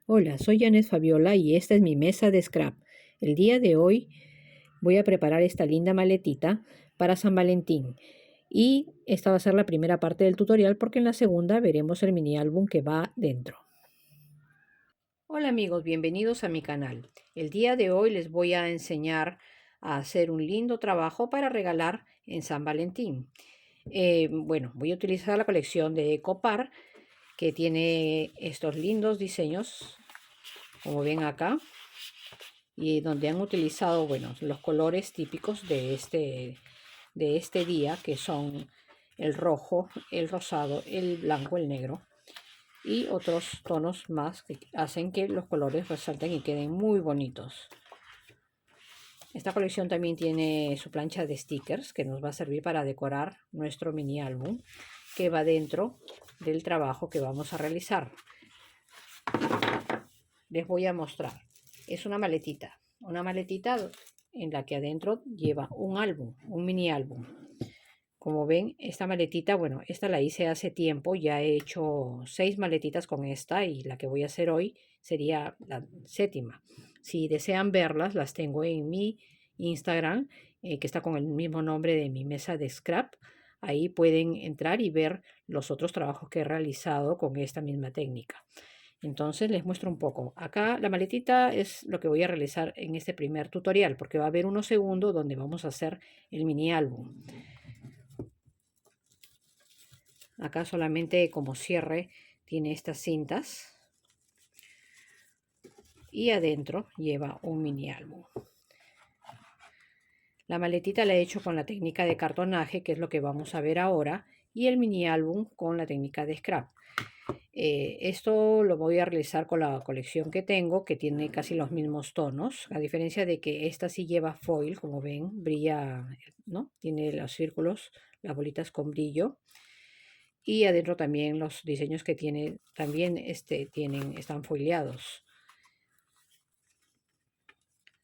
Hola, soy Janet Fabiola y esta es mi mesa de scrap. El día de hoy voy a preparar esta linda maletita para San Valentín. Y esta va a ser la primera parte del tutorial porque en la segunda veremos el mini álbum que va dentro. Hola amigos, bienvenidos a mi canal. El día de hoy les voy a enseñar a hacer un lindo trabajo para regalar en San Valentín. Bueno, voy a utilizar la colección de Ecopar que tiene estos lindos diseños, como ven acá, y donde han utilizado, bueno, los colores típicos de este día, que son el rojo, el rosado, el blanco, el negro y otros tonos más que hacen que los colores resalten y queden muy bonitos. Esta colección también tiene su plancha de stickers que nos va a servir para decorar nuestro mini álbum que va dentro del trabajo que vamos a realizar. Les voy a mostrar. Es una maletita en la que adentro lleva un álbum, un mini álbum. Como ven, esta maletita, bueno, esta la hice hace tiempo, ya he hecho 6 maletitas con esta y la que voy a hacer hoy sería la séptima. Si desean verlas, las tengo en mi Instagram, que está con el mismo nombre de mi mesa de scrap. Ahí pueden entrar y ver los otros trabajos que he realizado con esta misma técnica. Entonces les muestro un poco. Acá la maletita es lo que voy a realizar en este primer tutorial, porque va a haber uno segundo donde vamos a hacer el mini álbum. Acá solamente como cierre tiene estas cintas y adentro lleva un mini álbum. La maletita la he hecho con la técnica de cartonaje, que es lo que vamos a ver ahora, y el mini álbum con la técnica de scrap. Esto lo voy a realizar con la colección que tengo, que tiene casi los mismos tonos, a diferencia de que esta sí lleva foil, como ven, brilla, ¿no? Tiene los círculos, las bolitas con brillo. Y adentro también los diseños que tiene, también están foileados.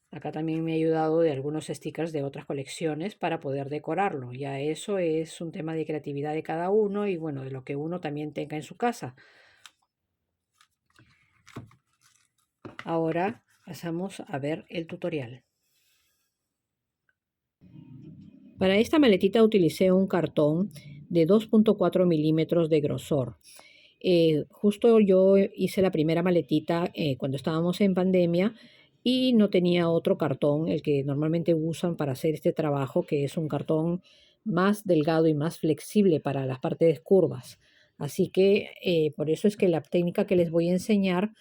Acá también me ha ayudado de algunos stickers de otras colecciones para poder decorarlo. Ya eso es un tema de creatividad de cada uno y bueno, de lo que uno también tenga en su casa. Ahora pasamos a ver el tutorial. Para esta maletita utilicé un cartón de 2.4 milímetros de grosor. Justo yo hice la primera maletita cuando estábamos en pandemia y no tenía otro cartón, el que normalmente usan para hacer este trabajo, que es un cartón más delgado y más flexible para las partes curvas. Así que por eso es que la técnica que les voy a enseñar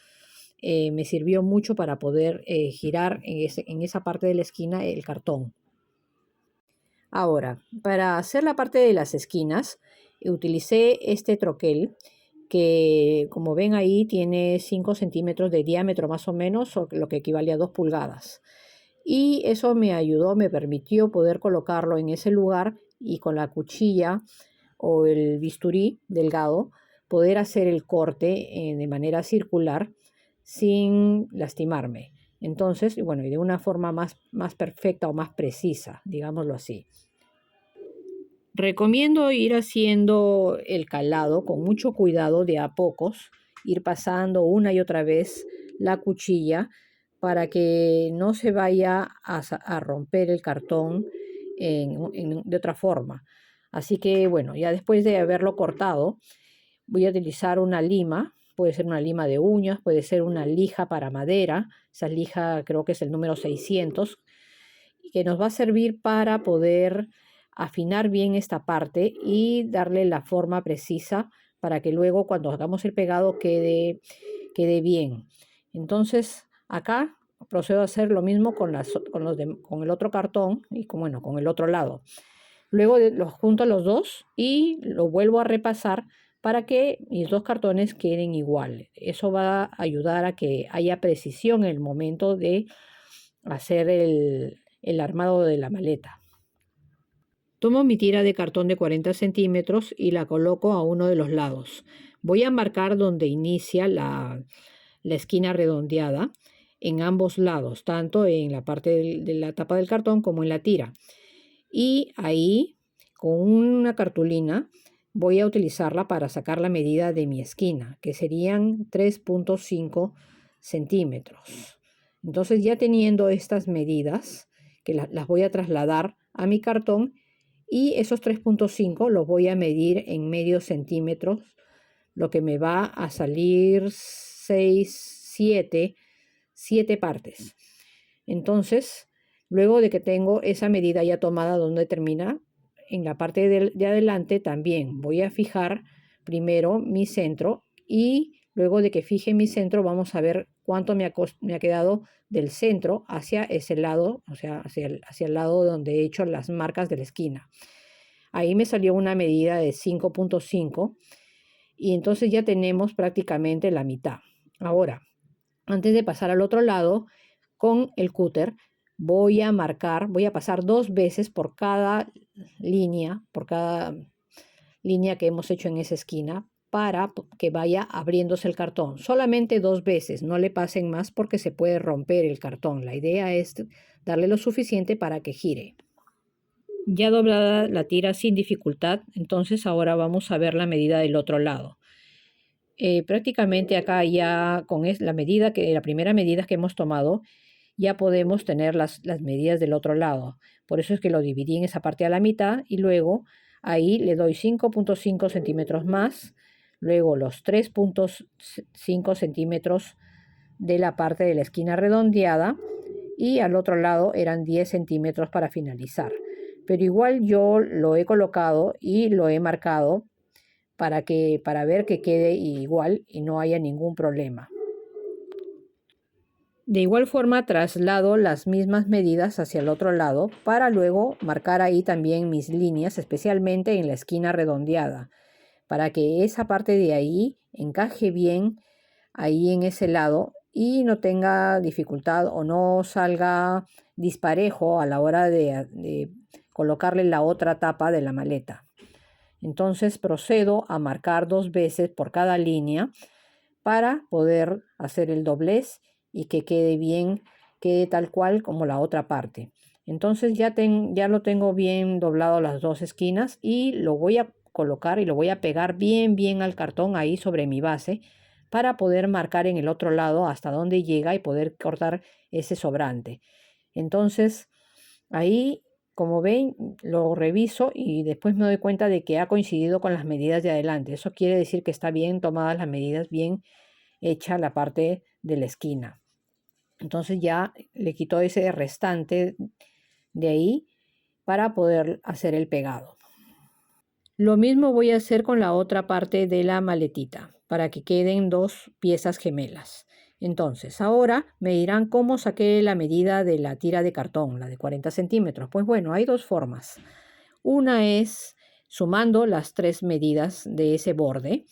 me sirvió mucho para poder girar en esa parte de la esquina el cartón. Ahora, para hacer la parte de las esquinas, utilicé este troquel que, como ven ahí, tiene 5 centímetros de diámetro más o menos, o lo que equivale a 2 pulgadas. Y eso me ayudó, me permitió poder colocarlo en ese lugar y con la cuchilla o el bisturí delgado, poder hacer el corte de manera circular sin lastimarme. Entonces, bueno, y de una forma más perfecta o más precisa, digámoslo así. Recomiendo ir haciendo el calado con mucho cuidado de a pocos, ir pasando una y otra vez la cuchilla para que no se vaya a romper el cartón de otra forma. Así que bueno, ya después de haberlo cortado, voy a utilizar una lima, puede ser una lima de uñas, puede ser una lija para madera, esa lija creo que es el número 600, que nos va a servir para poder afinar bien esta parte y darle la forma precisa para que luego cuando hagamos el pegado quede bien. Entonces acá procedo a hacer lo mismo con el otro cartón y con el otro lado. Luego los junto los dos y lo vuelvo a repasar para que mis dos cartones queden igual. Eso va a ayudar a que haya precisión en el momento de hacer el armado de la maleta. Tomo mi tira de cartón de 40 centímetros y la coloco a uno de los lados. Voy a marcar donde inicia la esquina redondeada en ambos lados, tanto en la parte de la tapa del cartón como en la tira. Y ahí, con una cartulina, voy a utilizarla para sacar la medida de mi esquina, que serían 3.5 centímetros. Entonces ya teniendo estas medidas, que las voy a trasladar a mi cartón, y esos 3.5 los voy a medir en medio centímetros, lo que me va a salir 7 partes. Entonces, luego de que tengo esa medida ya tomada donde termina, en la parte de adelante también voy a fijar primero mi centro, y luego de que fije mi centro vamos a ver cuánto me ha quedado del centro hacia ese lado, o sea, hacia el lado donde he hecho las marcas de la esquina. Ahí me salió una medida de 5.5 y entonces ya tenemos prácticamente la mitad. Ahora, antes de pasar al otro lado, con el cúter voy a pasar 2 veces por cada línea que hemos hecho en esa esquina, para que vaya abriéndose el cartón. Solamente 2 veces, no le pasen más porque se puede romper el cartón. La idea es darle lo suficiente para que gire. Ya doblada la tira sin dificultad, entonces ahora vamos a ver la medida del otro lado. Prácticamente acá ya con la primera medida que hemos tomado, ya podemos tener las medidas del otro lado. Por eso es que lo dividí en esa parte a la mitad, y luego ahí le doy 5.5 centímetros más, luego los 3.5 centímetros de la parte de la esquina redondeada, y al otro lado eran 10 centímetros para finalizar. Pero igual yo lo he colocado y lo he marcado para ver que quede igual y no haya ningún problema. De igual forma traslado las mismas medidas hacia el otro lado para luego marcar ahí también mis líneas, especialmente en la esquina redondeada, para que esa parte de ahí encaje bien ahí en ese lado y no tenga dificultad o no salga disparejo a la hora de colocarle la otra tapa de la maleta. Entonces procedo a marcar 2 veces por cada línea para poder hacer el doblez y que quede bien, quede tal cual como la otra parte. Entonces ya lo tengo bien doblado las 2 esquinas, y lo voy a colocar y lo voy a pegar bien al cartón ahí sobre mi base, para poder marcar en el otro lado hasta donde llega y poder cortar ese sobrante. Entonces ahí, como ven, lo reviso y después me doy cuenta de que ha coincidido con las medidas de adelante. Eso quiere decir que está bien tomadas las medidas, bien hecha la parte de la esquina. Entonces ya le quito ese restante de ahí para poder hacer el pegado. Lo mismo voy a hacer con la otra parte de la maletita, para que queden 2 piezas gemelas. Entonces, ahora me dirán cómo saqué la medida de la tira de cartón, la de 40 centímetros. Pues bueno, hay 2 formas. Una es sumando las 3 medidas de ese borde,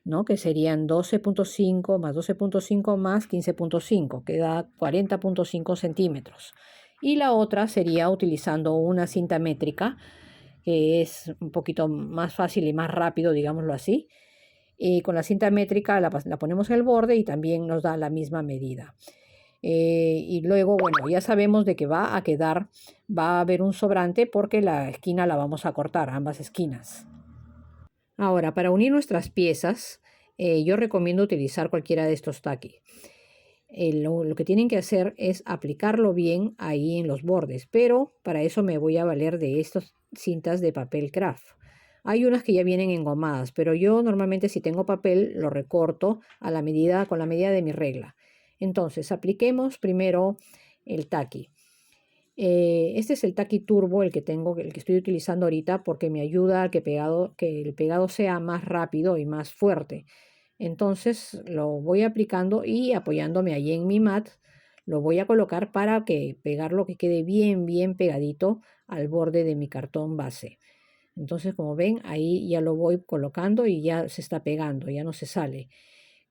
¿no? Que serían 12.5 más 12.5 más 15.5, que da 40.5 centímetros. Y la otra sería utilizando una cinta métrica, que es un poquito más fácil y más rápido, digámoslo así. Con la cinta métrica la ponemos en el borde y también nos da la misma medida. Y luego, bueno, ya sabemos de que va a haber un sobrante porque la esquina la vamos a cortar, ambas esquinas. Ahora, para unir nuestras piezas, yo recomiendo utilizar cualquiera de estos taqui. Lo que tienen que hacer es aplicarlo bien ahí en los bordes, pero para eso me voy a valer de estas cintas de papel craft. Hay unas que ya vienen engomadas, pero yo normalmente, si tengo papel, lo recorto con la medida de mi regla. Entonces, apliquemos primero el taqui. Este es el taqui turbo, el que estoy utilizando ahorita, porque me ayuda a que el pegado sea más rápido y más fuerte. Entonces lo voy aplicando y apoyándome allí en mi mat, lo voy a colocar para pegarlo que quede bien pegadito al borde de mi cartón base. Entonces, como ven, ahí ya lo voy colocando y ya se está pegando, ya no se sale.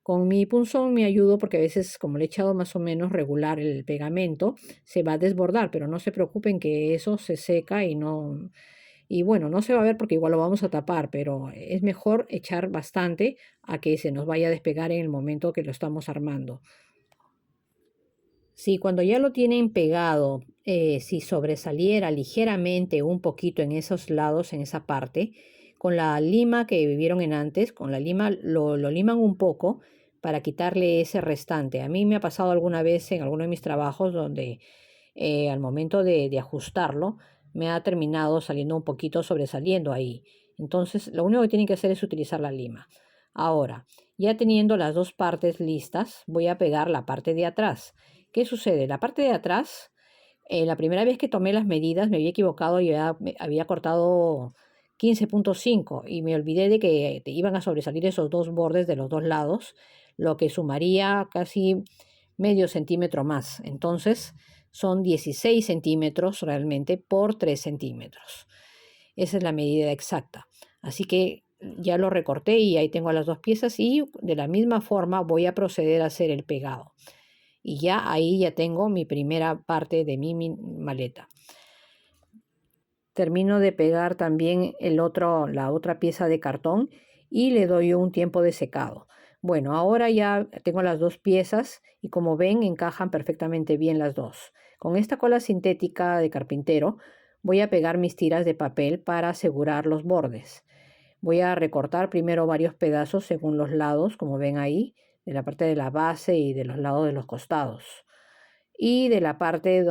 Con mi punzón me ayudo porque a veces, como le he echado más o menos regular el pegamento, se va a desbordar, pero no se preocupen que eso se seca y bueno, no se va a ver porque igual lo vamos a tapar, pero es mejor echar bastante a que se nos vaya a despegar en el momento que lo estamos armando. Si cuando ya lo tienen pegado, si sobresaliera ligeramente un poquito en esos lados, en esa parte, con la lima que vivieron en antes, con la lima lo liman un poco para quitarle ese restante. A mí me ha pasado alguna vez en alguno de mis trabajos donde al momento de ajustarlo me ha terminado saliendo un poquito sobresaliendo ahí. Entonces lo único que tienen que hacer es utilizar la lima. Ahora, ya teniendo las dos partes listas, voy a pegar la parte de atrás. ¿Qué sucede? La parte de atrás, la primera vez que tomé las medidas me había equivocado y había cortado 15,5 y me olvidé de que te iban a sobresalir esos dos bordes de los dos lados, lo que sumaría casi medio centímetro más. Entonces son 16 centímetros realmente por 3 centímetros. Esa es la medida exacta. Así que ya lo recorté y ahí tengo las dos piezas y de la misma forma voy a proceder a hacer el pegado. Y ya ahí ya tengo mi primera parte de mi maleta. Termino de pegar también la otra pieza de cartón y le doy un tiempo de secado. Bueno, ahora ya tengo las dos piezas y como ven encajan perfectamente bien las dos. Con esta cola sintética de carpintero voy a pegar mis tiras de papel para asegurar los bordes. Voy a recortar primero varios pedazos según los lados, como ven ahí, de la parte de la base y de los lados de los costados. Y de la parte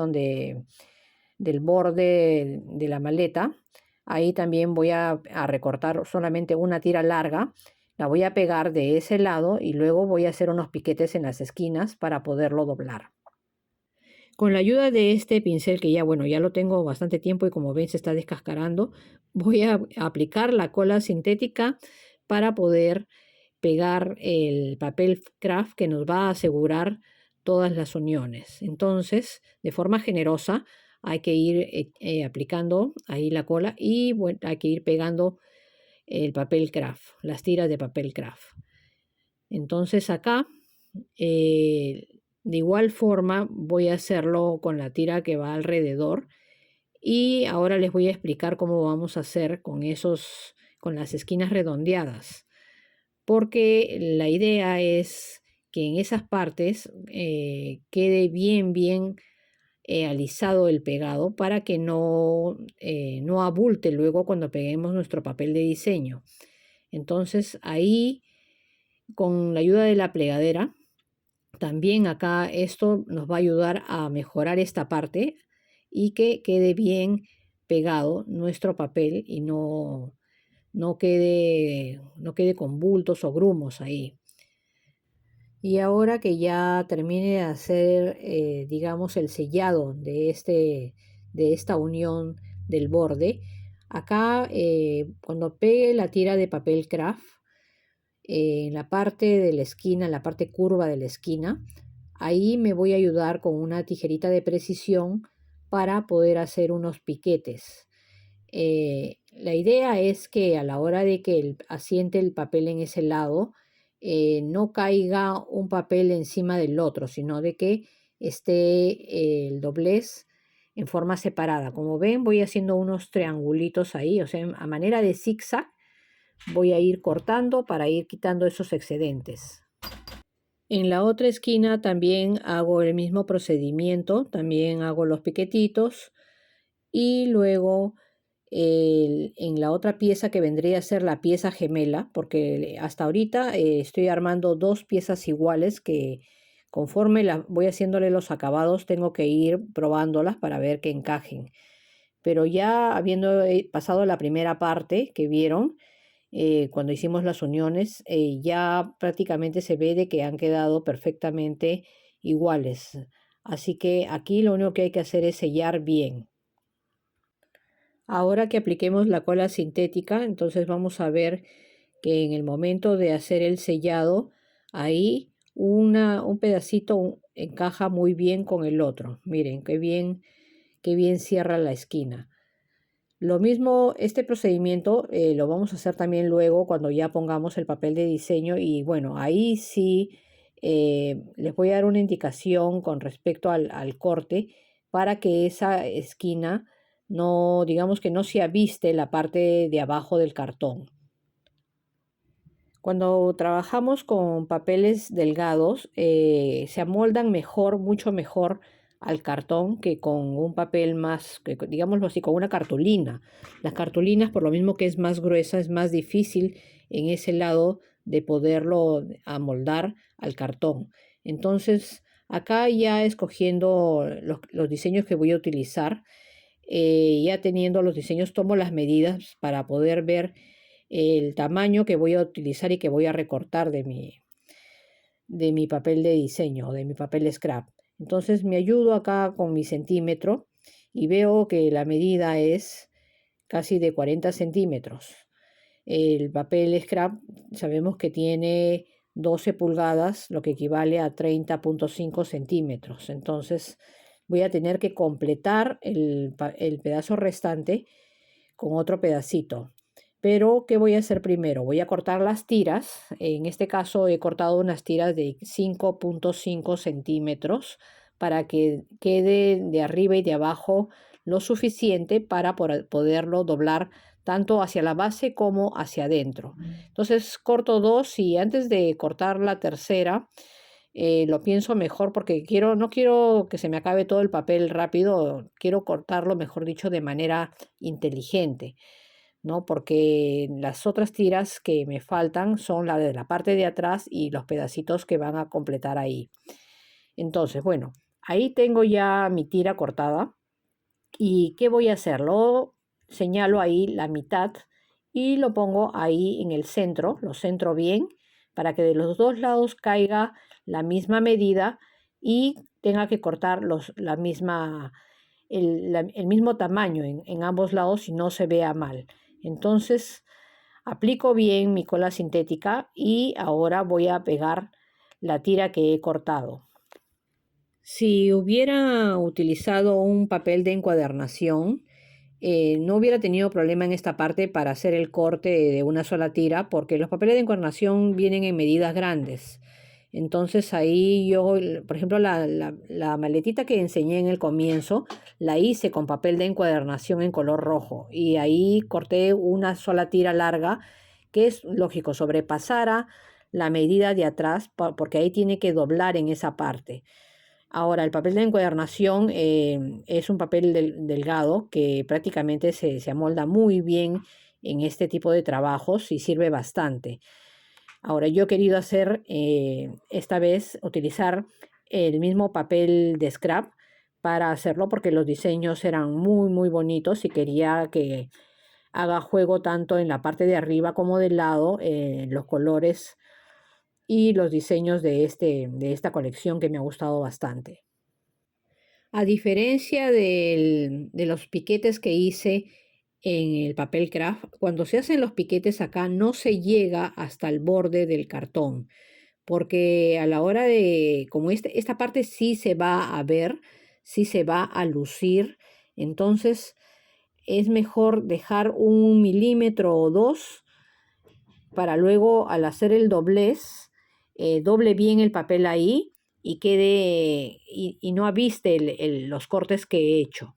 del borde de la maleta, ahí también voy a recortar solamente una tira larga. La voy a pegar de ese lado y luego voy a hacer unos piquetes en las esquinas para poderlo doblar. Con la ayuda de este pincel que ya, bueno, ya lo tengo bastante tiempo y como ven se está descascarando, voy a aplicar la cola sintética para poder pegar el papel craft que nos va a asegurar todas las uniones. Entonces, de forma generosa, hay que ir aplicando ahí la cola y bueno, hay que ir pegando el papel craft, las tiras de papel craft. Entonces acá de igual forma voy a hacerlo con la tira que va alrededor y ahora les voy a explicar cómo vamos a hacer con las esquinas redondeadas, porque la idea es que en esas partes quede bien alisado el pegado para que no abulte luego cuando peguemos nuestro papel de diseño. Entonces ahí con la ayuda de la plegadera también acá esto nos va a ayudar a mejorar esta parte y que quede bien pegado nuestro papel y no quede con bultos o grumos ahí. Y ahora que ya termine de hacer, digamos, el sellado de esta unión del borde, acá cuando pegue la tira de papel craft, en la parte de la esquina, en la parte curva de la esquina, ahí me voy a ayudar con una tijerita de precisión para poder hacer unos piquetes. La idea es que a la hora de que asiente el papel en ese lado, no caiga un papel encima del otro, sino de que esté el doblez en forma separada. Como ven, voy haciendo unos triangulitos ahí, o sea, a manera de zigzag, voy a ir cortando para ir quitando esos excedentes. En la otra esquina también hago el mismo procedimiento, también hago los piquetitos y luego en la otra pieza que vendría a ser la pieza gemela, porque hasta ahorita estoy armando dos piezas iguales que conforme voy haciéndole los acabados tengo que ir probándolas para ver que encajen. Pero ya habiendo pasado la primera parte que vieron, cuando hicimos las uniones, ya prácticamente se ve de que han quedado perfectamente iguales. Así que aquí lo único que hay que hacer es sellar bien. Ahora que apliquemos la cola sintética, entonces vamos a ver que en el momento de hacer el sellado, ahí un pedacito encaja muy bien con el otro. Miren, qué bien cierra la esquina. Lo mismo, este procedimiento lo vamos a hacer también luego cuando ya pongamos el papel de diseño y bueno, ahí sí les voy a dar una indicación con respecto al corte para que esa esquina no, digamos que no se aviste la parte de abajo del cartón. Cuando trabajamos con papeles delgados, se amoldan mejor, mucho mejor al cartón que con un papel más, digámoslo así, con una cartulina. Las cartulinas, por lo mismo que es más gruesa, es más difícil en ese lado de poderlo amoldar al cartón. Entonces, acá ya escogiendo los diseños que voy a utilizar, ya teniendo los diseños, tomo las medidas para poder ver el tamaño que voy a utilizar y que voy a recortar de mi papel de diseño, de mi papel de scrap. Entonces me ayudo acá con mi centímetro y veo que la medida es casi de 40 centímetros. El papel scrap sabemos que tiene 12 pulgadas, lo que equivale a 30,5 centímetros. Entonces voy a tener que completar el pedazo restante con otro pedacito. Pero, ¿qué voy a hacer primero? Voy a cortar las tiras. En este caso he cortado unas tiras de 5,5 centímetros para que quede de arriba y de abajo lo suficiente para poderlo doblar tanto hacia la base como hacia adentro. Entonces corto dos y antes de cortar la tercera, lo pienso mejor porque no quiero que se me acabe todo el papel rápido, quiero cortarlo, mejor dicho, de manera inteligente, ¿no? Porque las otras tiras que me faltan son la de la parte de atrás y los pedacitos que van a completar ahí. Entonces, bueno, ahí tengo ya mi tira cortada. ¿Y qué voy a hacer? Lo señalo ahí la mitad y lo pongo ahí en el centro, lo centro bien, para que de los dos lados caiga la misma medida y tenga que cortar el mismo tamaño en ambos lados y no se vea mal. Entonces aplico bien mi cola sintética y ahora voy a pegar la tira que he cortado. Si hubiera utilizado un papel de encuadernación, no hubiera tenido problema en esta parte para hacer el corte de una sola tira, porque los papeles de encuadernación vienen en medidas grandes. Entonces ahí yo, por ejemplo, la maletita que enseñé en el comienzo, la hice con papel de encuadernación en color rojo y ahí corté una sola tira larga, que es lógico, sobrepasara la medida de atrás, porque ahí tiene que doblar en esa parte. Ahora, el papel de encuadernación es un papel delgado que prácticamente se amolda muy bien en este tipo de trabajos y sirve bastante. Ahora, yo he querido hacer esta vez, utilizar el mismo papel de scrap para hacerlo porque los diseños eran muy, muy bonitos y quería que haga juego tanto en la parte de arriba como del lado, los colores y los diseños de esta colección que me ha gustado bastante. A diferencia de los piquetes que hice en el papel craft, cuando se hacen los piquetes acá no se llega hasta el borde del cartón, porque a la hora de, como esta parte sí se va a ver, sí se va a lucir, entonces es mejor dejar 1 milímetro o dos para luego al hacer el doblez, doble bien el papel ahí y quede y no aviste los cortes que he hecho.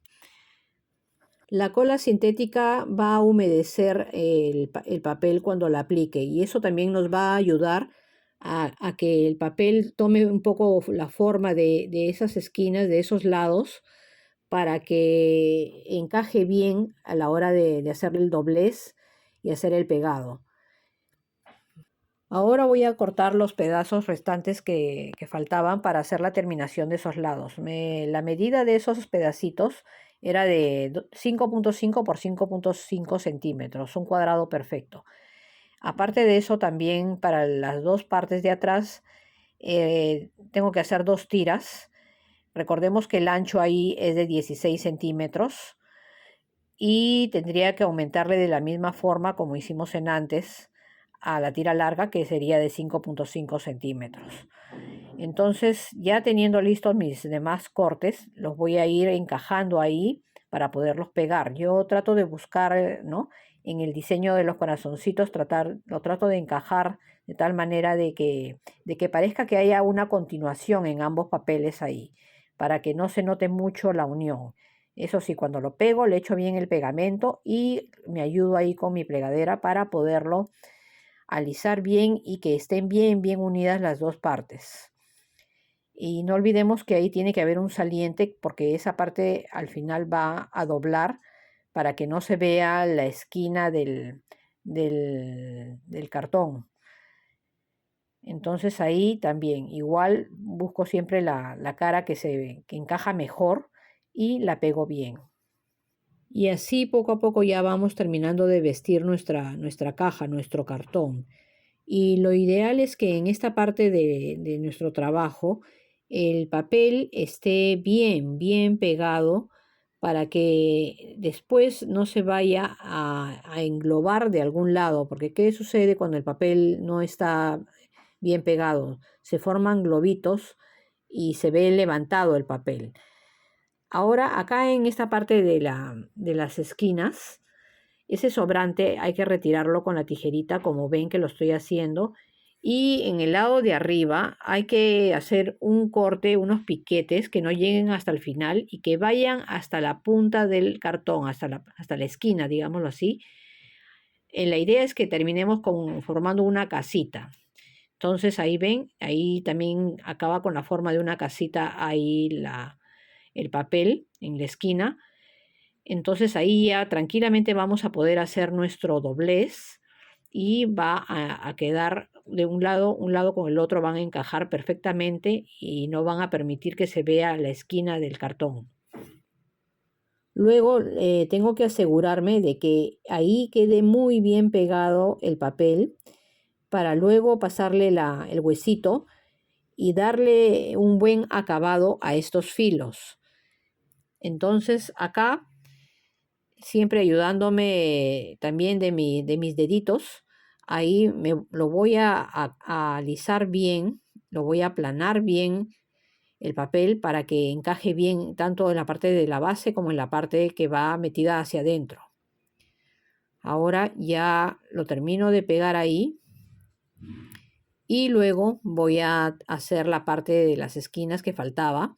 La cola sintética va a humedecer el papel cuando la aplique y eso también nos va a ayudar a que el papel tome un poco la forma de esas esquinas, de esos lados, para que encaje bien a la hora de hacer el doblez y hacer el pegado. Ahora voy a cortar los pedazos restantes que faltaban para hacer la terminación de esos lados. La medida de esos pedacitos era de 5,5 por 5,5 centímetros, un cuadrado perfecto. Aparte de eso, también para las dos partes de atrás tengo que hacer dos tiras. Recordemos que el ancho ahí es de 16 centímetros y tendría que aumentarle de la misma forma como hicimos en antes a la tira larga, que sería de 5,5 centímetros. Entonces, ya teniendo listos mis demás cortes, los voy a ir encajando ahí para poderlos pegar. Yo trato de buscar, ¿no? En el diseño de los corazoncitos, lo trato de encajar de tal manera de que parezca que haya una continuación en ambos papeles ahí, para que no se note mucho la unión. Eso sí, cuando lo pego, le echo bien el pegamento y me ayudo ahí con mi plegadera para poderlo alisar bien y que estén bien, bien unidas las dos partes. Y no olvidemos que ahí tiene que haber un saliente porque esa parte al final va a doblar para que no se vea la esquina del cartón. Entonces ahí también, igual busco siempre la cara que encaja mejor y la pego bien. Y así poco a poco ya vamos terminando de vestir nuestra caja, nuestro cartón. Y lo ideal es que en esta parte de nuestro trabajo el papel esté bien pegado para que después no se vaya a englobar de algún lado, porque ¿qué sucede cuando el papel no está bien pegado? Se forman globitos y se ve levantado el papel. Ahora, acá en esta parte de las esquinas, ese sobrante hay que retirarlo con la tijerita, como ven que lo estoy haciendo. Y en el lado de arriba hay que hacer un corte, unos piquetes que no lleguen hasta el final y que vayan hasta la punta del cartón, hasta la esquina, digámoslo así. La idea es que terminemos formando una casita. Entonces ahí ven, ahí también acaba con la forma de una casita ahí el papel en la esquina. Entonces ahí ya tranquilamente vamos a poder hacer nuestro doblez y va a quedar de un lado con el otro van a encajar perfectamente y no van a permitir que se vea la esquina del cartón. Luego tengo que asegurarme de que ahí quede muy bien pegado el papel para luego pasarle el huesito y darle un buen acabado a estos filos. Entonces acá siempre ayudándome también de mis deditos. Ahí lo voy a alisar bien, lo voy a aplanar bien el papel para que encaje bien tanto en la parte de la base como en la parte que va metida hacia adentro. Ahora ya lo termino de pegar ahí y luego voy a hacer la parte de las esquinas que faltaba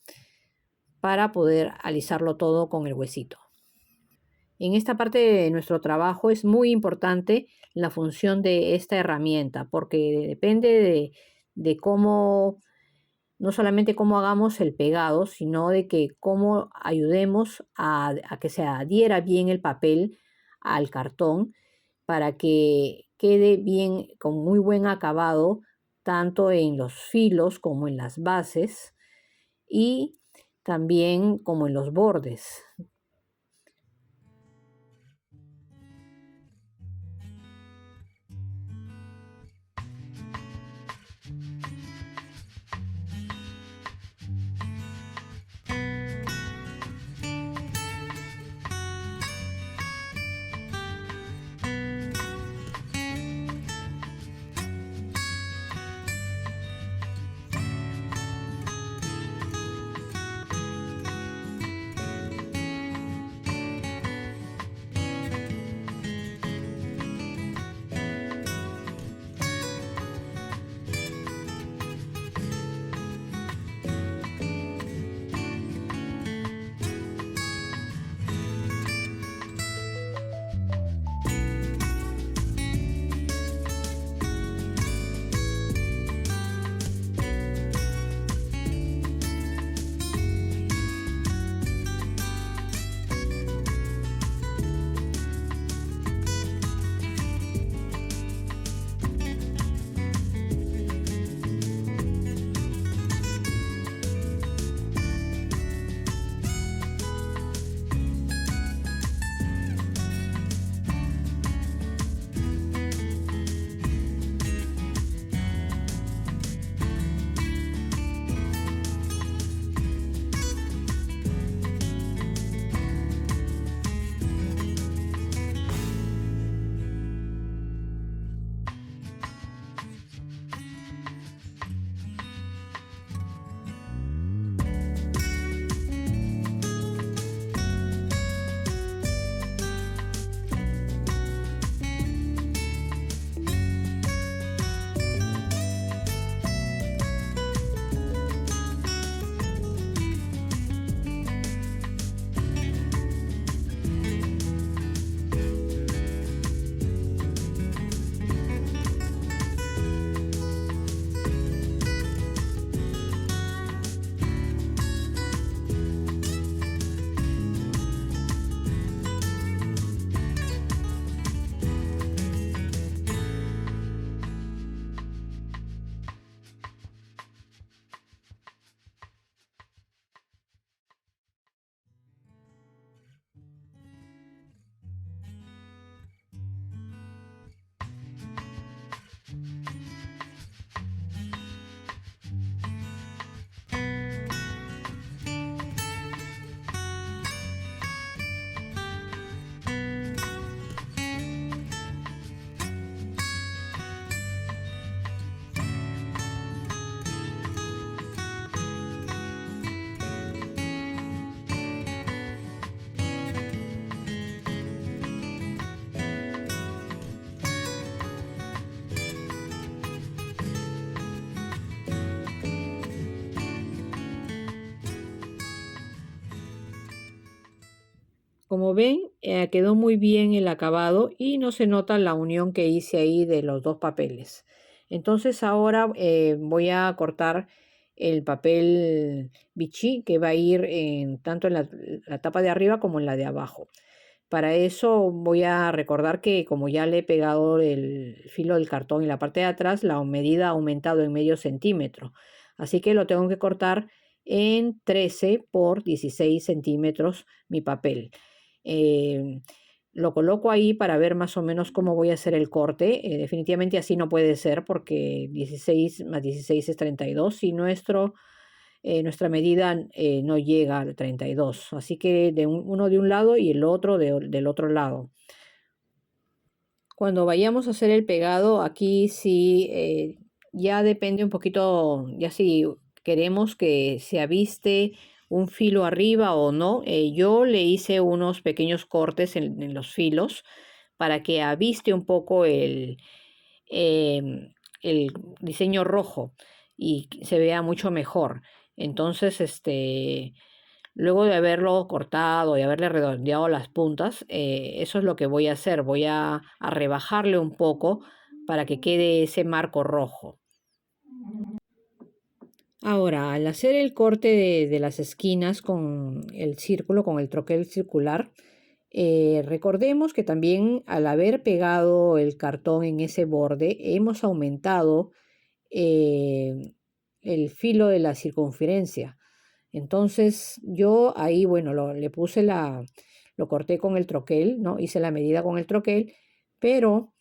para poder alisarlo todo con el huesito. En esta parte de nuestro trabajo es muy importante la función de esta herramienta, porque depende de cómo, no solamente cómo hagamos el pegado, sino de que cómo ayudemos a que se adhiera bien el papel al cartón para que quede bien, con muy buen acabado, tanto en los filos como en las bases y también como en los bordes. Como ven, quedó muy bien el acabado y no se nota la unión que hice ahí de los dos papeles. Entonces ahora voy a cortar el papel bichí que va a ir tanto en la tapa de arriba como en la de abajo. Para eso voy a recordar que como ya le he pegado el filo del cartón en la parte de atrás, la medida ha aumentado en medio centímetro. Así que lo tengo que cortar en 13 por 16 centímetros mi papel. Eh, lo coloco ahí para ver más o menos cómo voy a hacer el corte. Definitivamente así no puede ser porque 16 más 16 es 32 y nuestra medida no llega al 32. Así que uno de un lado y el otro del otro lado. Cuando vayamos a hacer el pegado, aquí sí ya depende un poquito, ya si queremos que se aviste un filo arriba o no. Yo le hice unos pequeños cortes en los filos para que aviste un poco el diseño rojo y se vea mucho mejor. Entonces, luego de haberlo cortado y haberle redondeado las puntas, eso es lo que voy a hacer. Voy a rebajarle un poco para que quede ese marco rojo. Ahora, al hacer el corte de las esquinas con el círculo, con el troquel circular, recordemos que también al haber pegado el cartón en ese borde, hemos aumentado el filo de la circunferencia. Entonces yo ahí, bueno, lo corté con el troquel, ¿no? Hice la medida con el troquel, pero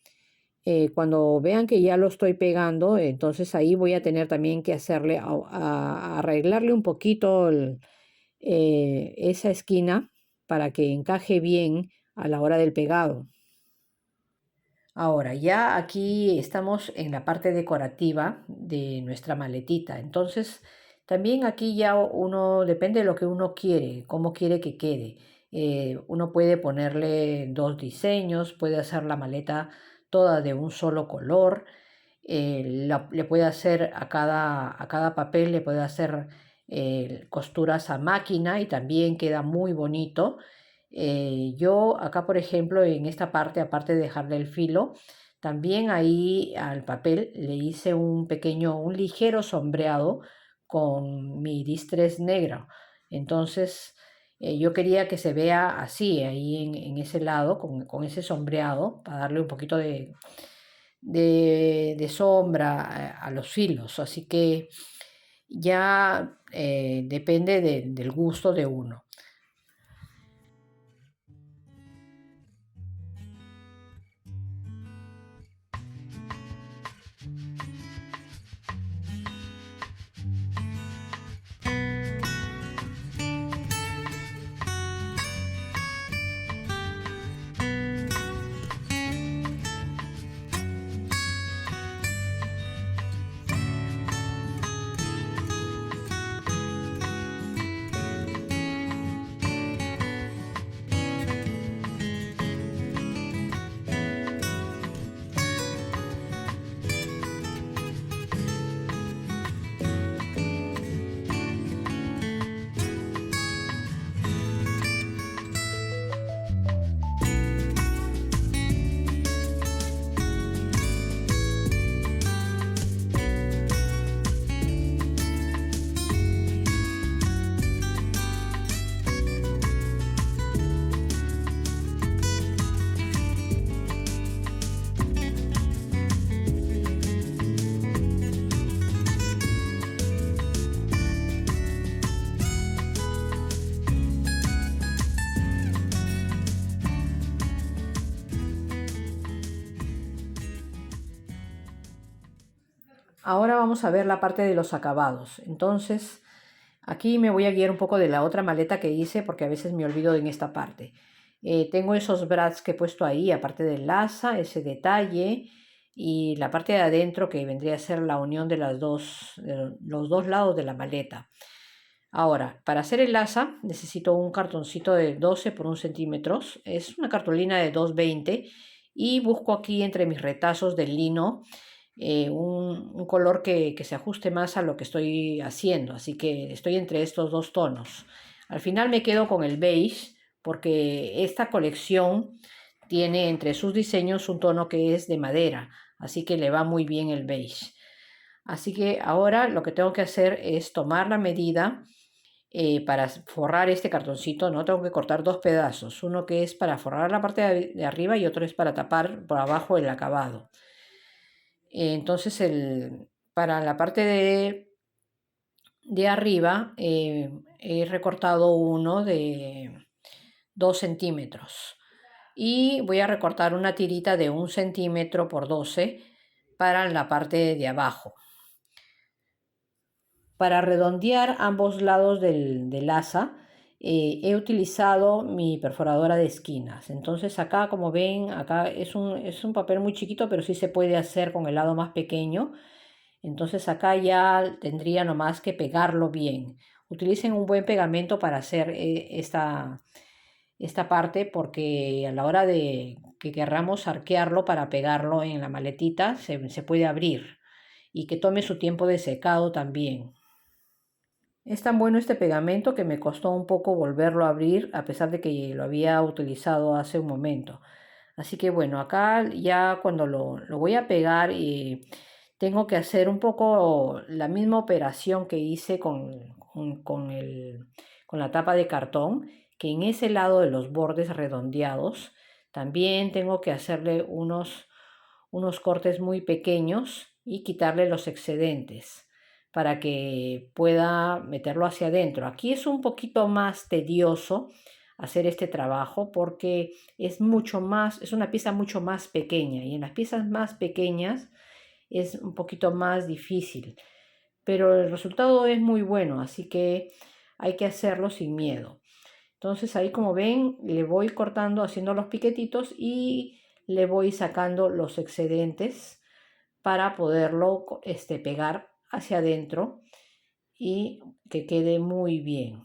cuando vean que ya lo estoy pegando, entonces ahí voy a tener también que hacerle, a arreglarle un poquito esa esquina para que encaje bien a la hora del pegado. Ahora, ya aquí estamos en la parte decorativa de nuestra maletita. Entonces, también aquí ya uno, depende de lo que uno quiere, cómo quiere que quede. Uno puede ponerle dos diseños, puede hacer la maleta toda de un solo color. Le puede hacer a cada papel, le puede hacer costuras a máquina y también queda muy bonito. Yo acá, por ejemplo, en esta parte, aparte de dejarle el filo, también ahí al papel le hice un ligero sombreado con mi distress negro. Entonces, yo quería que se vea así, ahí en ese lado, con ese sombreado, para darle un poquito de sombra a los filos. Así que ya depende del gusto de uno. Ahora vamos a ver la parte de los acabados. Entonces, aquí me voy a guiar un poco de la otra maleta que hice porque a veces me olvido en esta parte. Tengo esos brads que he puesto ahí, aparte del asa, ese detalle y la parte de adentro que vendría a ser la unión de los dos lados de la maleta. Ahora, para hacer el asa necesito un cartoncito de 12 por 1 centímetros. Es una cartulina de 220 y busco aquí entre mis retazos de lino un color que se ajuste más a lo que estoy haciendo. Así que estoy entre estos dos tonos. Al final me quedo con el beige porque esta colección tiene entre sus diseños un tono que es de madera, así que le va muy bien el beige. Así que ahora lo que tengo que hacer es tomar la medida para forrar este cartoncito, ¿no? Tengo que cortar dos pedazos, uno que es para forrar la parte de arriba y otro es para tapar por abajo el acabado. Entonces para la parte de arriba he recortado uno de 2 centímetros y voy a recortar una tirita de 1 centímetro por 12 para la parte de abajo. Para redondear ambos lados del asa he utilizado mi perforadora de esquinas. Entonces acá, como ven, acá es un papel muy chiquito, pero sí se puede hacer con el lado más pequeño. Entonces acá ya tendría nomás que pegarlo bien. Utilicen un buen pegamento para hacer esta parte, porque a la hora de que querramos arquearlo para pegarlo en la maletita se puede abrir, y que tome su tiempo de secado también. Es tan bueno este pegamento que me costó un poco volverlo a abrir a pesar de que lo había utilizado hace un momento. Así que bueno, acá ya cuando lo voy a pegar tengo que hacer un poco la misma operación que hice con la tapa de cartón, que en ese lado de los bordes redondeados también tengo que hacerle unos cortes muy pequeños y quitarle los excedentes para que pueda meterlo hacia adentro. Aquí es un poquito más tedioso hacer este trabajo porque es una pieza mucho más pequeña, y en las piezas más pequeñas es un poquito más difícil, pero el resultado es muy bueno, así que hay que hacerlo sin miedo. Entonces ahí, como ven, le voy cortando, haciendo los piquetitos y le voy sacando los excedentes para poderlo pegar hacia adentro y que quede muy bien.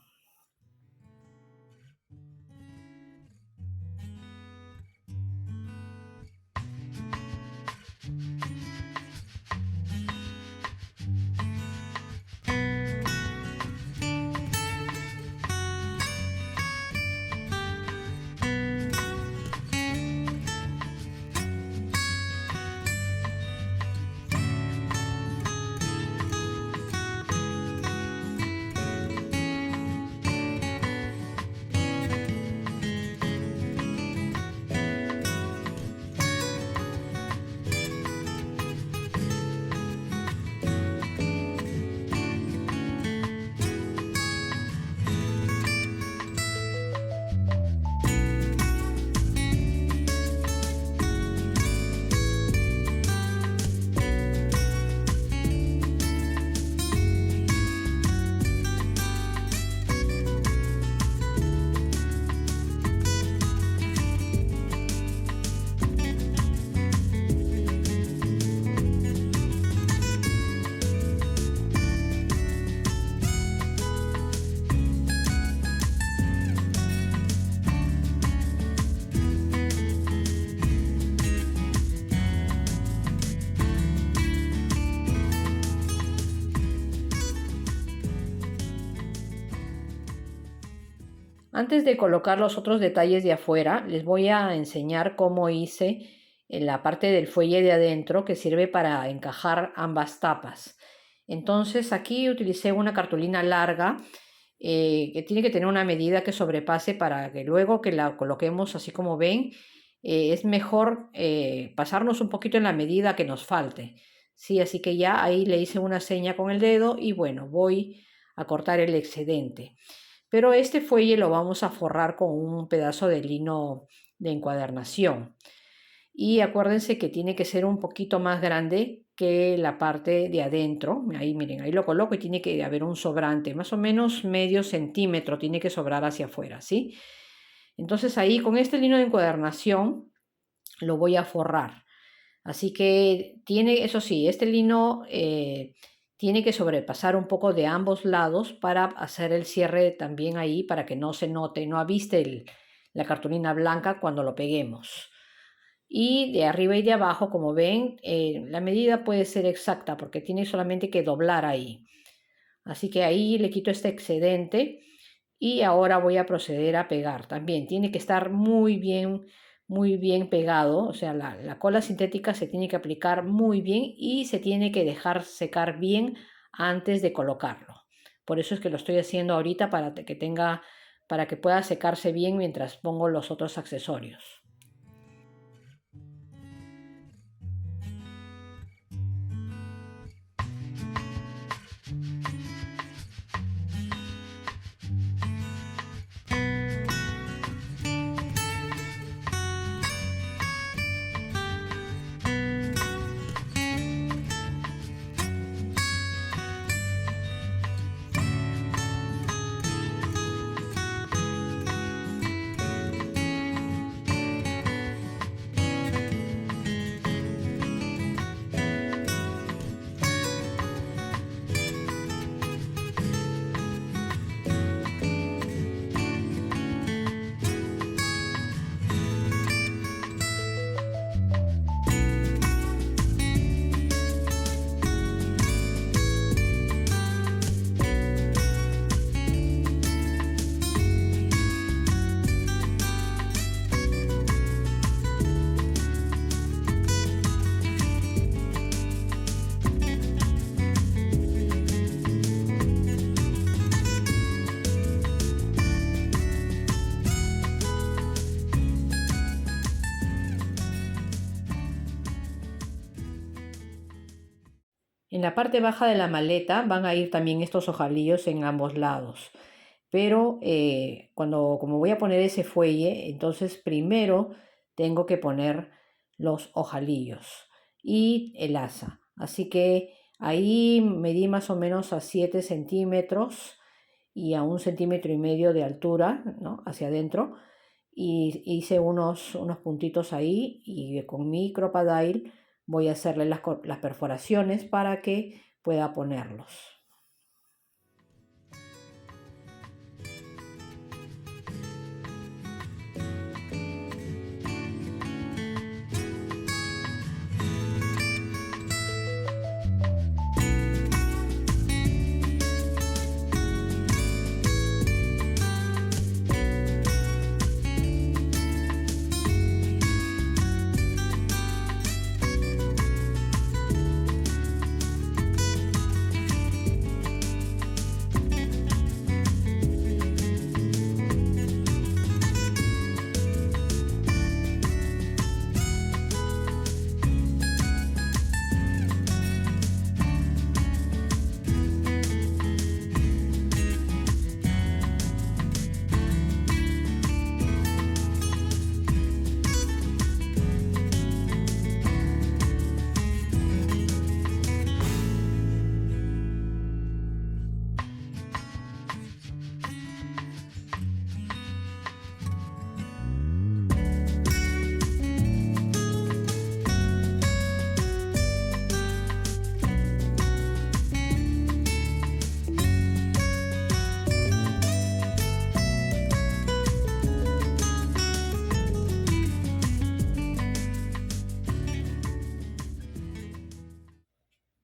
Antes de colocar los otros detalles de afuera, les voy a enseñar cómo hice en la parte del fuelle de adentro, que sirve para encajar ambas tapas. Entonces aquí utilicé una cartulina larga que tiene que tener una medida que sobrepase, para que luego que la coloquemos, así como ven, es mejor pasarnos un poquito en la medida que nos falte. Sí, así que ya ahí le hice una seña con el dedo y bueno, voy a cortar el excedente. Pero este fuelle lo vamos a forrar con un pedazo de lino de encuadernación. Y acuérdense que tiene que ser un poquito más grande que la parte de adentro. Ahí miren, ahí lo coloco y tiene que haber un sobrante, más o menos medio centímetro tiene que sobrar hacia afuera, ¿sí? Entonces ahí con este lino de encuadernación lo voy a forrar. Así que eso sí, este lino tiene que sobrepasar un poco de ambos lados para hacer el cierre también ahí, para que no se note, no aviste la cartulina blanca cuando lo peguemos. Y de arriba y de abajo, como ven, la medida puede ser exacta porque tiene solamente que doblar ahí. Así que ahí le quito este excedente Y ahora voy a proceder a pegar también. Tiene que estar muy bien pegado. O sea, la cola sintética se tiene que aplicar muy bien y se tiene que dejar secar bien antes de colocarlo. Por eso es que lo estoy haciendo ahorita para que pueda secarse bien mientras pongo los otros accesorios. En la parte baja de la maleta van a ir también estos ojalillos en ambos lados. Pero como voy a poner ese fuelle, entonces primero tengo que poner los ojalillos y el asa. Así que ahí medí más o menos a 7 centímetros y a 1,5 centímetros de altura, ¿no? Hacia adentro. Y hice unos puntitos ahí y con mi Crop-A-Dile voy a hacerle las perforaciones para que pueda ponerlos.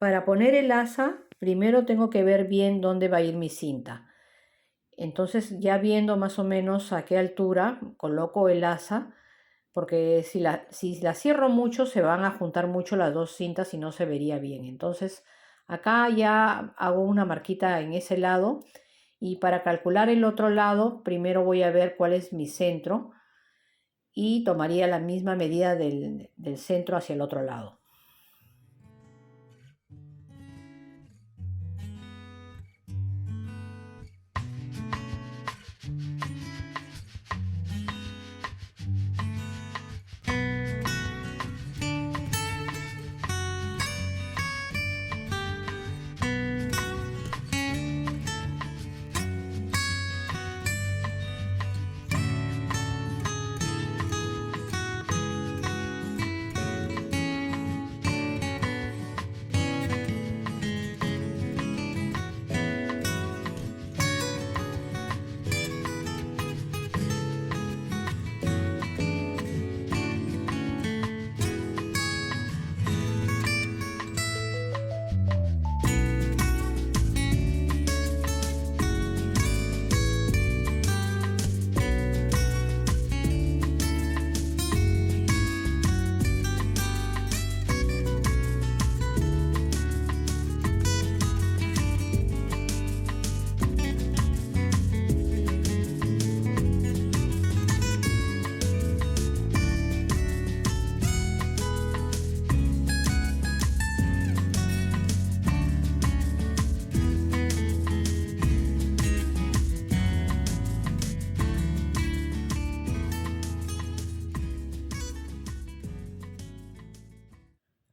Para poner el asa, primero tengo que ver bien dónde va a ir mi cinta. Entonces, ya viendo más o menos a qué altura coloco el asa, porque si la cierro mucho, se van a juntar mucho las dos cintas y no se vería bien. Entonces, acá ya hago una marquita en ese lado y para calcular el otro lado, primero voy a ver cuál es mi centro y tomaría la misma medida del centro hacia el otro lado.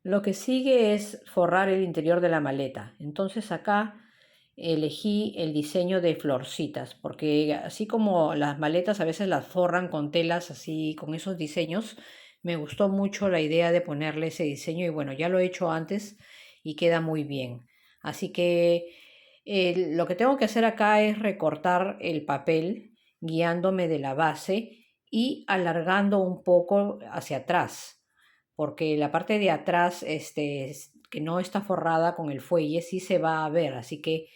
Lo que sigue es forrar el interior de la maleta. Entonces acá elegí el diseño de florcitas, porque así como las maletas a veces las forran con telas así, con esos diseños, me gustó mucho la idea de ponerle ese diseño y bueno, ya lo he hecho antes y queda muy bien. Así que lo que tengo que hacer acá es recortar el papel guiándome de la base y alargando un poco hacia atrás, porque la parte de atrás, que no está forrada con el fuelle, sí se va a ver, así que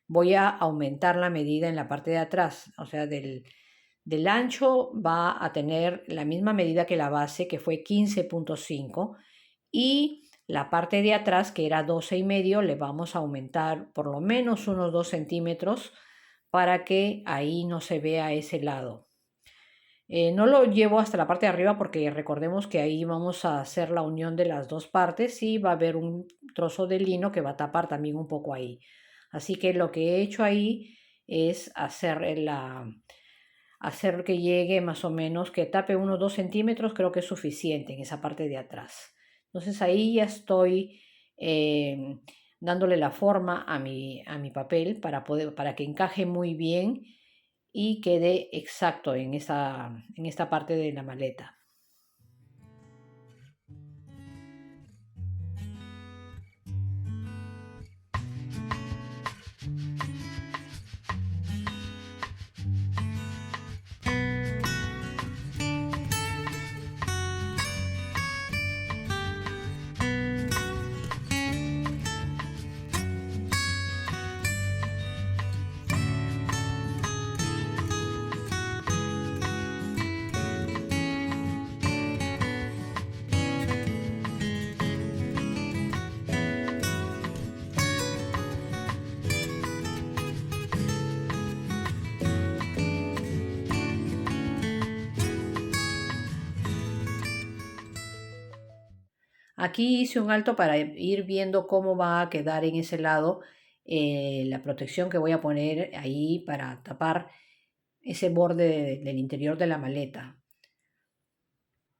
voy a aumentar la medida en la parte de atrás, o sea, del ancho va a tener la misma medida que la base, que fue 15,5, y la parte de atrás, que era 12,5, le vamos a aumentar por lo menos unos 2 centímetros para que ahí no se vea ese lado. No lo llevo hasta la parte de arriba porque recordemos que ahí vamos a hacer la unión de las dos partes y va a haber un trozo de lino que va a tapar también un poco ahí. Así que lo que he hecho ahí es hacer que llegue más o menos, que tape unos 2 centímetros, creo que es suficiente en esa parte de atrás. Entonces ahí ya estoy eh, dándole la forma a mi papel para que encaje muy bien y quede exacto en esta parte de la maleta. Aquí hice un alto para ir viendo cómo va a quedar en ese lado la protección que voy a poner ahí para tapar ese borde del interior de la maleta.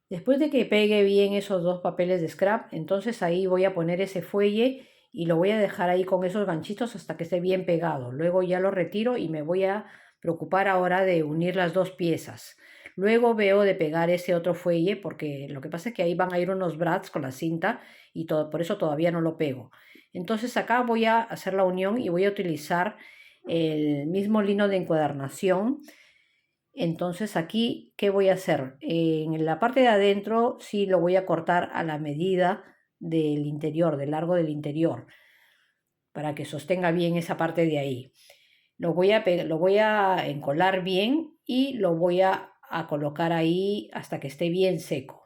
Después de que pegue bien esos dos papeles de scrap, entonces ahí voy a poner ese fuelle y lo voy a dejar ahí con esos ganchitos hasta que esté bien pegado. Luego ya lo retiro y me voy a preocupar ahora de unir las dos piezas. Luego veo de pegar ese otro fuelle porque lo que pasa es que ahí van a ir unos brads con la cinta y todo, por eso todavía no lo pego. Entonces acá voy a hacer la unión y voy a utilizar el mismo lino de encuadernación. Entonces aquí, ¿qué voy a hacer? En la parte de adentro sí lo voy a cortar a la medida del interior, del largo del interior, para que sostenga bien esa parte de ahí. Lo voy a encolar bien y lo voy a colocar ahí hasta que esté bien seco.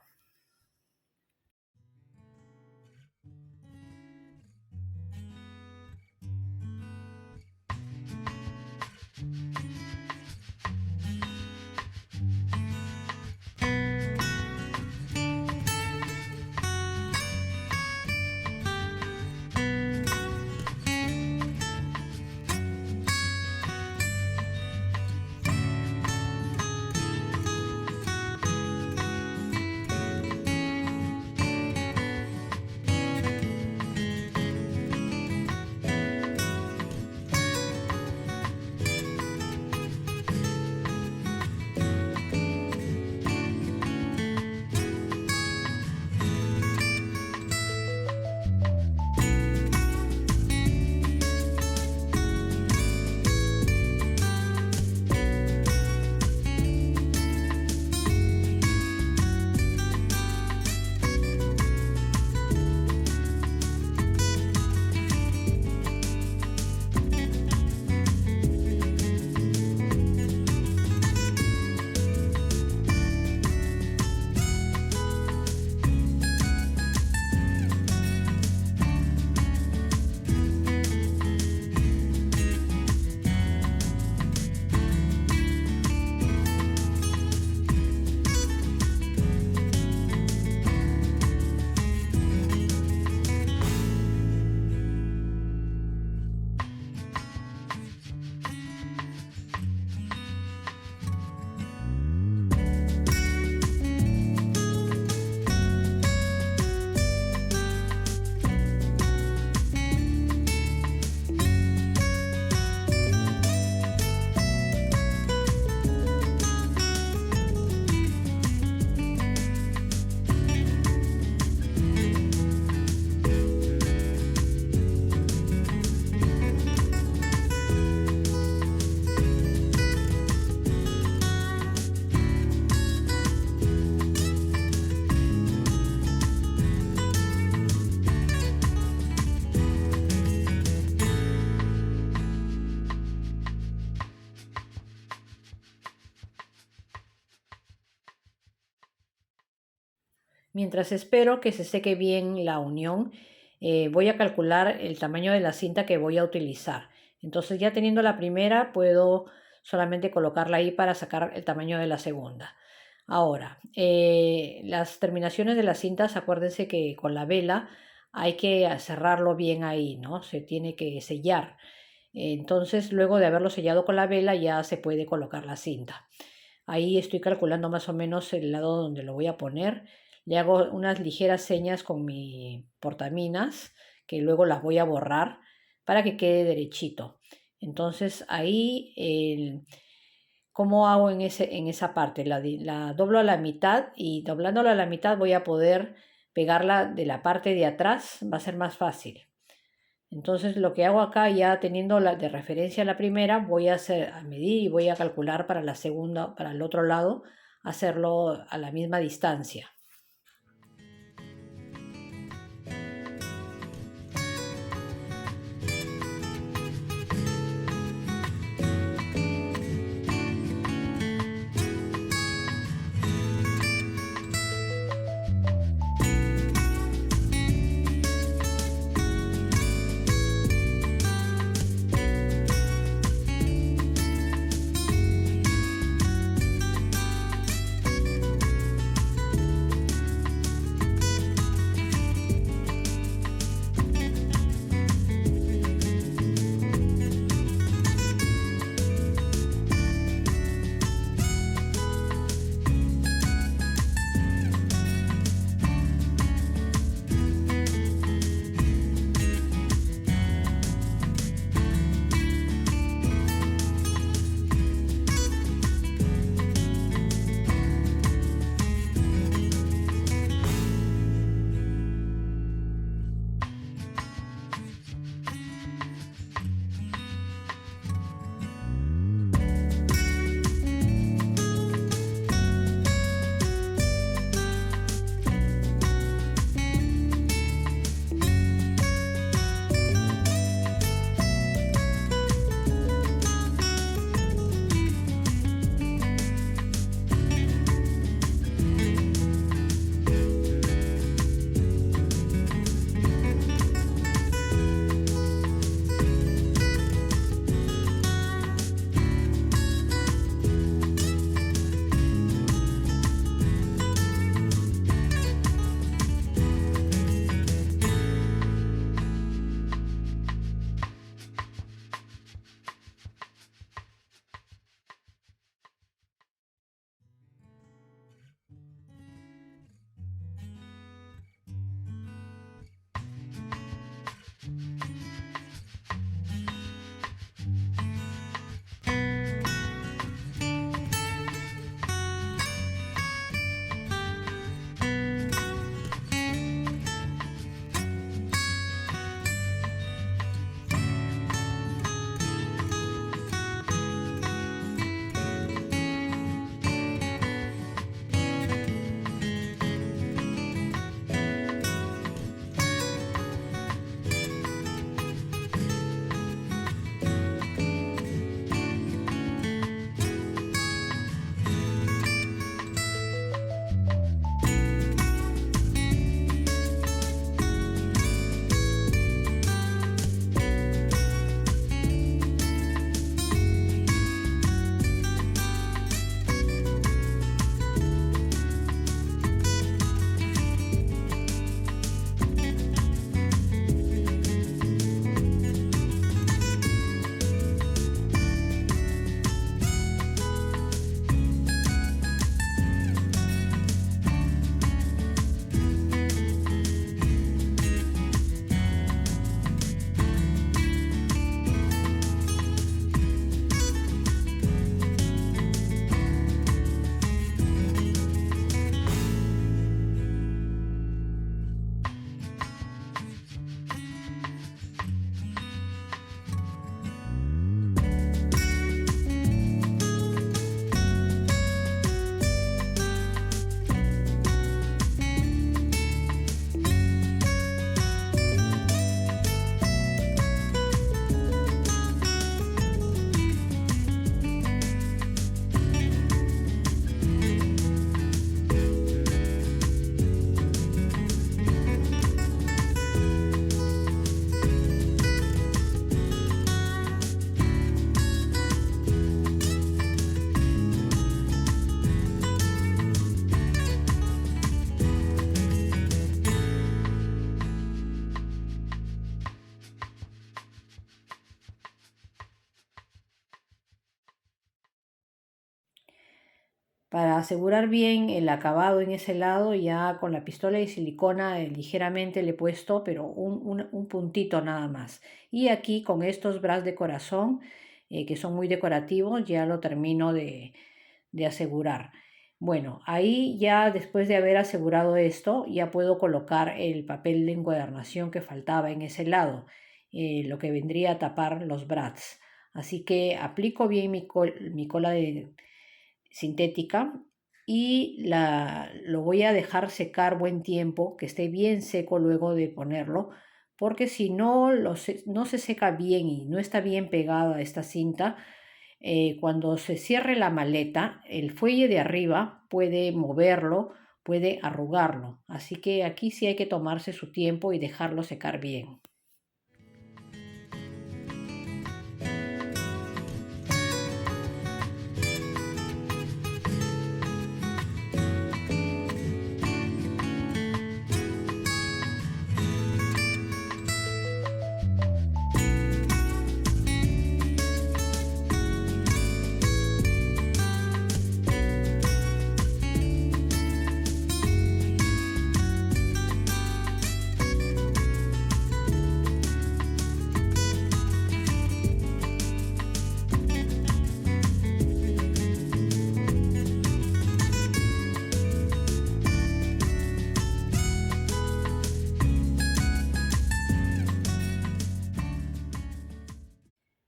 Mientras espero que se seque bien la unión, voy a calcular el tamaño de la cinta que voy a utilizar. Entonces ya teniendo la primera, puedo solamente colocarla ahí para sacar el tamaño de la segunda. Ahora, las terminaciones de las cintas, acuérdense que con la vela hay que cerrarlo bien ahí, ¿no? Se tiene que sellar. Entonces, luego de haberlo sellado con la vela, ya se puede colocar la cinta. Ahí estoy calculando más o menos el lado donde lo voy a poner. Le hago unas ligeras señas con mi portaminas, que luego las voy a borrar para que quede derechito. Entonces ahí, ¿cómo hago en esa parte? La doblo a la mitad y doblándola a la mitad voy a poder pegarla de la parte de atrás, va a ser más fácil. Entonces lo que hago acá, ya teniendo de referencia la primera, voy a medir y voy a calcular para la segunda, para el otro lado, hacerlo a la misma distancia. Para asegurar bien el acabado en ese lado, ya con la pistola de silicona ligeramente le he puesto, pero un puntito nada más. Y aquí con estos bras de corazón, que son muy decorativos, ya lo termino de asegurar. Bueno, ahí ya después de haber asegurado esto, ya puedo colocar el papel de encuadernación que faltaba en ese lado, lo que vendría a tapar los brads. Así que aplico bien mi cola sintética y lo voy a dejar secar buen tiempo, que esté bien seco luego de ponerlo, porque si no, no se seca bien y no está bien pegada a esta cinta, cuando se cierre la maleta, el fuelle de arriba puede moverlo, puede arrugarlo. Así que aquí sí hay que tomarse su tiempo y dejarlo secar bien.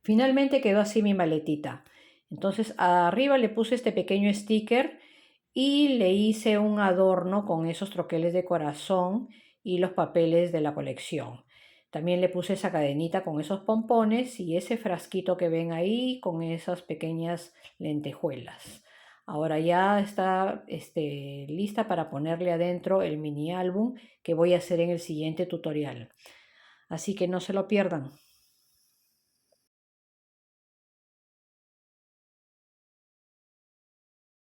Finalmente quedó así mi maletita. Entonces arriba le puse este pequeño sticker y le hice un adorno con esos troqueles de corazón y los papeles de la colección. También le puse esa cadenita con esos pompones y ese frasquito que ven ahí con esas pequeñas lentejuelas. Ahora ya está lista para ponerle adentro el mini álbum que voy a hacer en el siguiente tutorial. Así que no se lo pierdan.